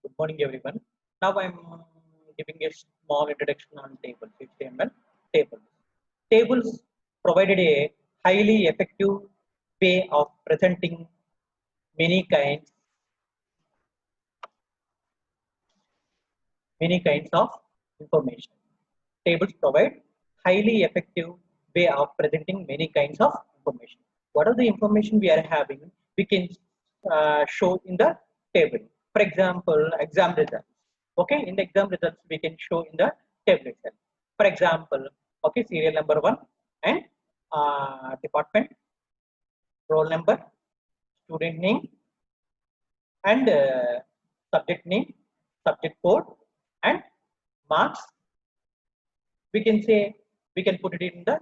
Good morning, everyone. Now I'm giving a small introduction on tables, HTML tables. Tables provided a highly effective way of presenting many kinds, many kinds of information. Tables provide highly effective way of presenting many kinds of information. What are the information we are having? We can show in the table. For example, exam results. Okay, in the exam results, we can show in the table itself. For example, okay, serial number one and department, roll number, student name, and subject name, subject code, and marks. We can say we can put it in the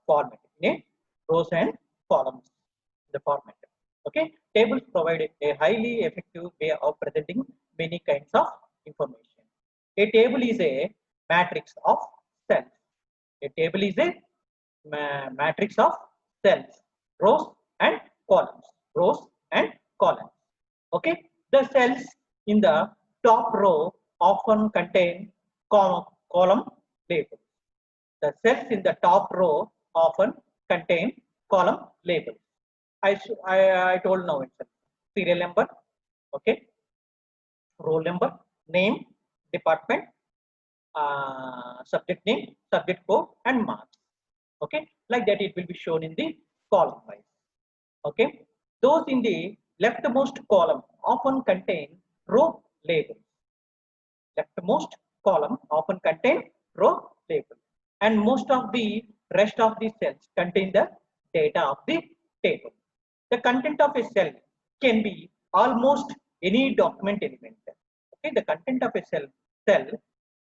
format in a rows and columns the format. Okay, tables provide a highly effective way of presenting many kinds of information. A table is a matrix of cells. A table is a matrix of cells, rows and columns, rows and columns. Okay, the cells in the top row often contain column labels. The cells in the top row often contain column labels. I told now itself. Serial number, okay, roll number, name, department, subject name, subject code, and marks. Okay, like that it will be shown in the column wise. Okay, those in the leftmost column often contain row labels. Leftmost column often contain row label, and most of the rest of the cells contain the data of the table. The content of a cell can be almost any document element. Okay, the content of a cell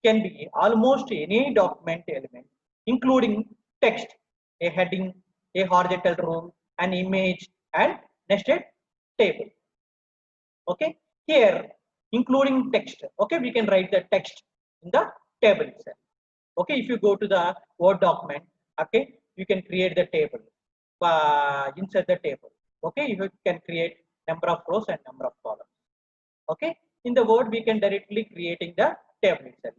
can be almost any document element, including text, a heading, a horizontal row, an image, and nested table. Okay, here including text. Okay, we can write the text in the table itself. Okay, if you go to the Word document, okay, you can create the table, insert the table. Okay, you can create number of rows and number of columns. Okay, in the Word we can directly creating the table itself.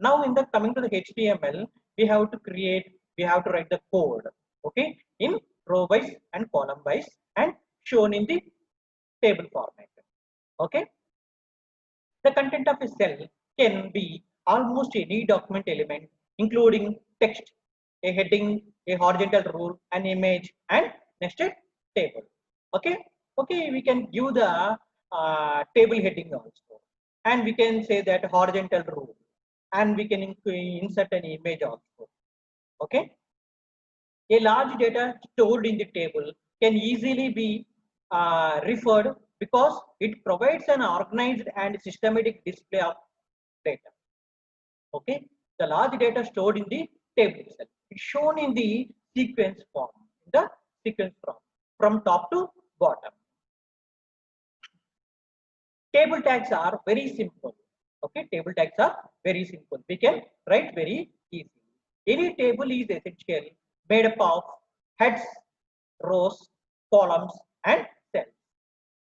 Now in the coming to the HTML, we have to write the code. Okay, in row wise and column wise and shown in the table format. Okay, the content of a cell can be almost any document element, including text, a heading, a horizontal rule, an image, and nested table. Okay, okay, we can give the table heading also, and we can say that horizontal rule, and we can insert an image also. Okay, a large data stored in the table can easily be referred because it provides an organized and systematic display of data. Okay, the large data stored in the table itself is shown in the sequence form, from top to bottom. Table tags are very simple. Okay, table tags are very simple. We can write very easily. Any table is essentially made up of heads, rows, columns, and cells.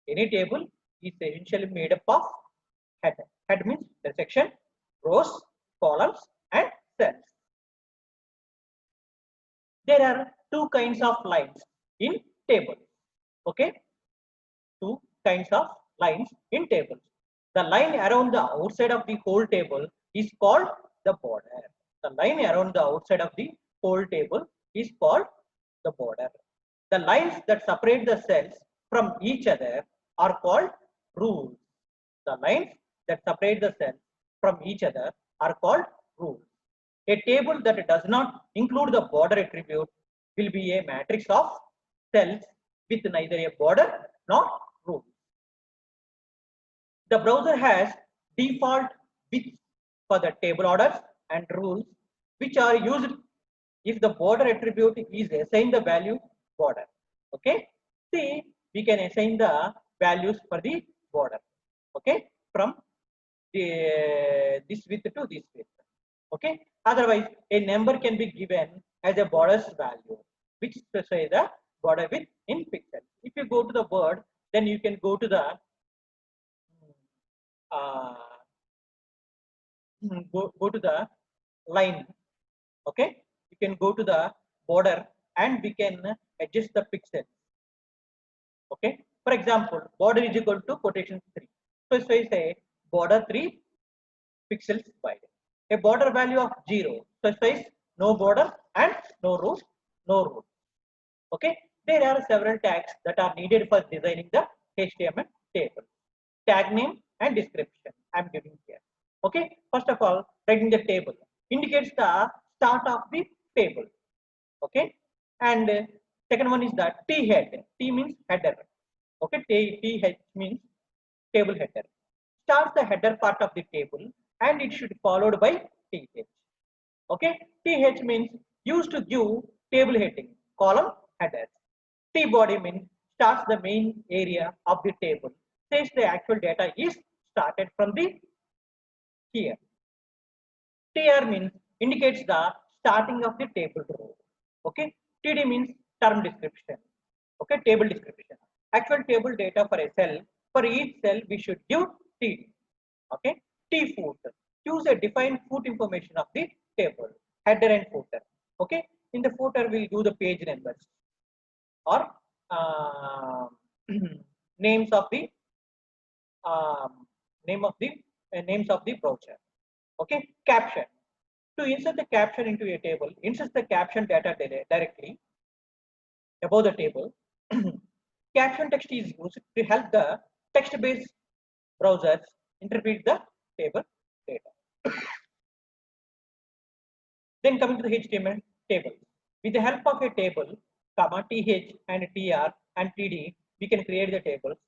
Any table is essentially made up of head. Head means the section, rows, columns, and cells. There are two kinds of lines in table. Okay, two kinds of lines in tables. The line around the outside of the whole table is called the border. The line around the outside of the whole table is called the border. The lines that separate the cells from each other are called rules. The lines that separate the cells from each other are called rules. A table that does not include the border attribute will be a matrix of cells with neither a border nor rule. The browser has default widths for the table orders and rules, which are used if the border attribute is assigned the value border. Okay, see, we can assign the values for the border. Okay, from this width to this width. Okay, otherwise a number can be given as a border's value, which specifies the border width in pixels. If you go to the Word, then you can go to the go to the line. Okay, you can go to the border and we can adjust the pixels. Okay, for example, border is equal to quotation 3. So I say border 3 pixels wide. A border value of 0. So says no border and no row, no row. Okay, there are several tags that are needed for designing the HTML table. Tag name and description I'm giving here. Okay, first of all, writing the table indicates the start of the table. Okay, and second one is the T head. T means header. Okay, T means table header. Starts the header part of the table and it should followed by TH. Okay, TH means used to give table heading, column headers. T body means starts the main area of the table, says the actual data is started from the here. TR means indicates the starting of the table row. Okay, TD means term description. Okay, table description. Actual table data for a cell. For each cell, we should give TD. Okay, T foot. Choose a defined foot information of the table, header and footer. Okay, in the footer, we'll do the page numbers or uh, names of the um, name of the names of the browser. Okay, caption. To insert the caption into a table, insert the caption data directly above the table. Caption text is used to help the text-based browsers interpret the table data. Then coming to the HTML table. With the help of a table, comma, TH and TR and TD, we can create the tables.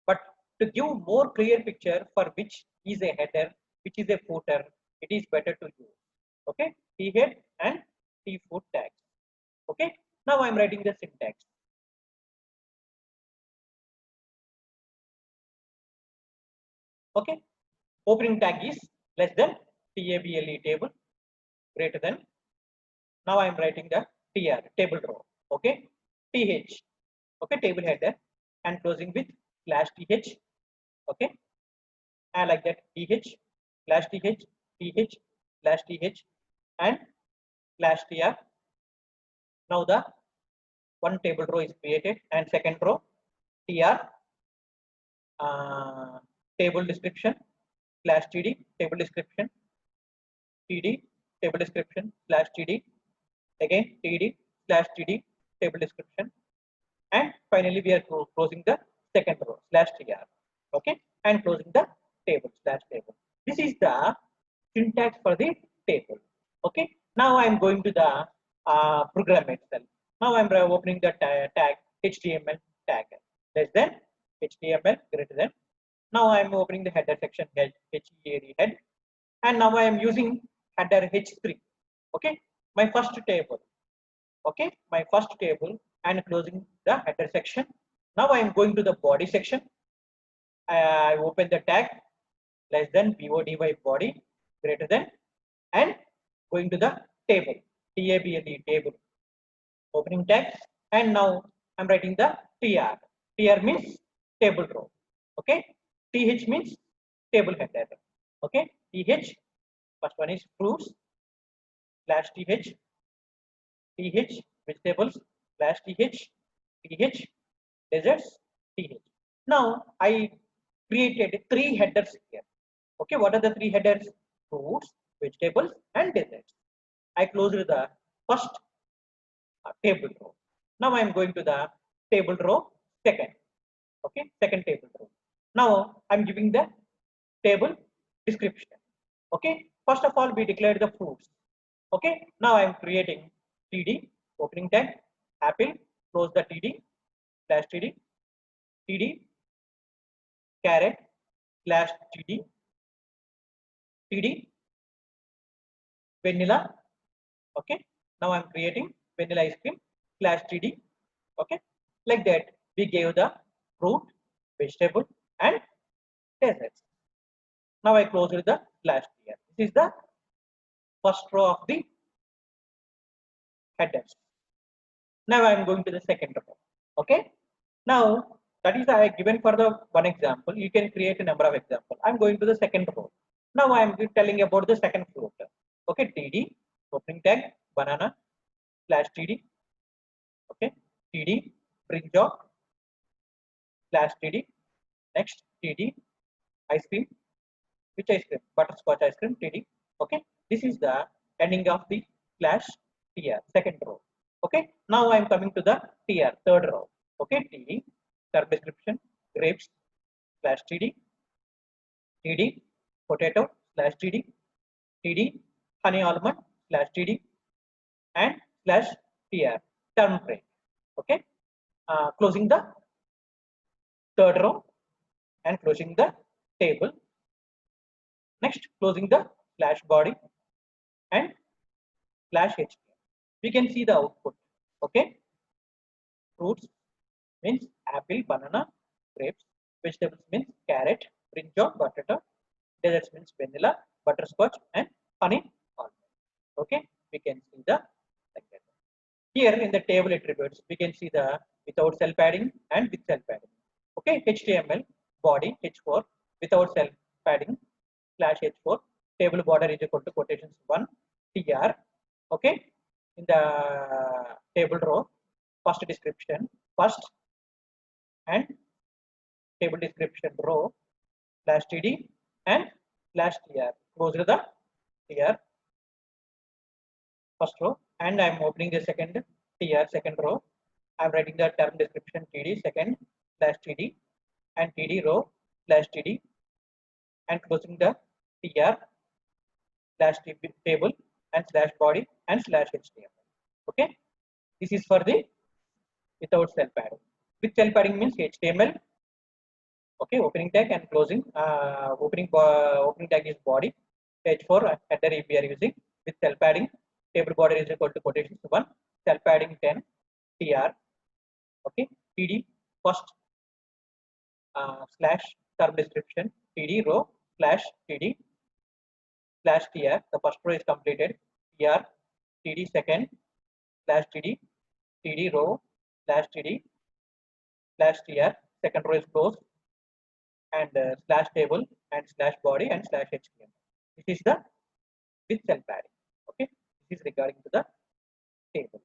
But to give more clear picture for which is a header, which is a footer, it is better to use. Okay, T head and T foot tags. Okay, now I'm writing the syntax. Okay, opening tag is less than table table, greater than. Now I'm writing the TR table row. Okay, TH. Okay, table header and closing with slash TH. Okay, and like that TH slash TH TH slash TH and slash TR. Now the one table row is created and second row TR table description slash TD table description TD table description slash TD again TD slash TD table description and finally we are closing the second row slash TR. Okay, and closing the table slash table. This is the syntax for the table. Okay, now I'm going to the program itself. Now I'm opening the tag HTML tag less than HTML greater than. Now I'm opening the header section head head and now I am using header H3. Okay, my first table. Okay, my first table and closing the header section. Now I am going to the body section. I open the tag less than body body greater than and going to the table table opening tag and now I'm writing the TR means table row. Okay, TH means table header. Okay, TH first one is fruits slash TH TH vegetables slash TH TH desserts TH. Now I created 3 headers here. Okay, what are the 3 headers? Fruits, vegetables, and desserts. I closed the first table row. Now I am going to the table row second. Okay, second table row. Now I am giving the table description. Okay, first of all we declared the fruits. Okay, now I am creating TD opening tag apple, close the TD slash TD TD carrot slash TD TD vanilla. Okay, now I'm creating vanilla ice cream slash TD. Okay, like that we gave the fruit, vegetable, and desserts. Now I close with the slash here. This is the first row of the headers. Now I'm going to the second row. Okay, now That is I given for the one example. You can create a number of examples. I'm going to the second row. Now I'm telling about the second float. Okay, TD opening tag banana slash TD. Okay, TD brinjal slash TD. Next TD ice cream. Which ice cream? Butterscotch ice cream TD. Okay, this is the ending of the slash TR second row. Okay, now I'm coming to the TR third row. Okay, TD term description grapes slash TD. TD potato slash TD. TD honey almond slash TD and slash TR term break. Okay, closing the third row and closing the table. Next, closing the slash body and slash HTML. We can see the output. Okay, fruits means apple, banana, grapes. Vegetables means carrot, brinjal, potato. Desserts means vanilla, butterscotch, and honey almond. Okay, we can see the like that. Here in the table attributes, we can see the without cell padding and with cell padding. Okay, HTML body H4 without cell padding slash H4 table border is equal to quotations 1 TR. Okay, in the table row, first description first and table description row slash TD and slash TR. Close to the TR first row and I'm opening the second TR second row. I'm writing the term description TD second slash TD and TD row slash TD and closing the TR slash table and slash body and slash HTML. Okay, this is for the without cell padding. With cell padding means HTML. Okay, opening tag and closing. Opening tag is body. H4 header if we are using with cell padding. Table border is equal to quotations 1. Cell padding 10. TR. Okay, TD first slash term description TD row slash TD slash TR. The first row is completed. TR TD second slash TD TD row slash TD slash TR. Second row is closed and slash table and slash body and slash HTML. This is the with cell padding. Okay, this is regarding to the table.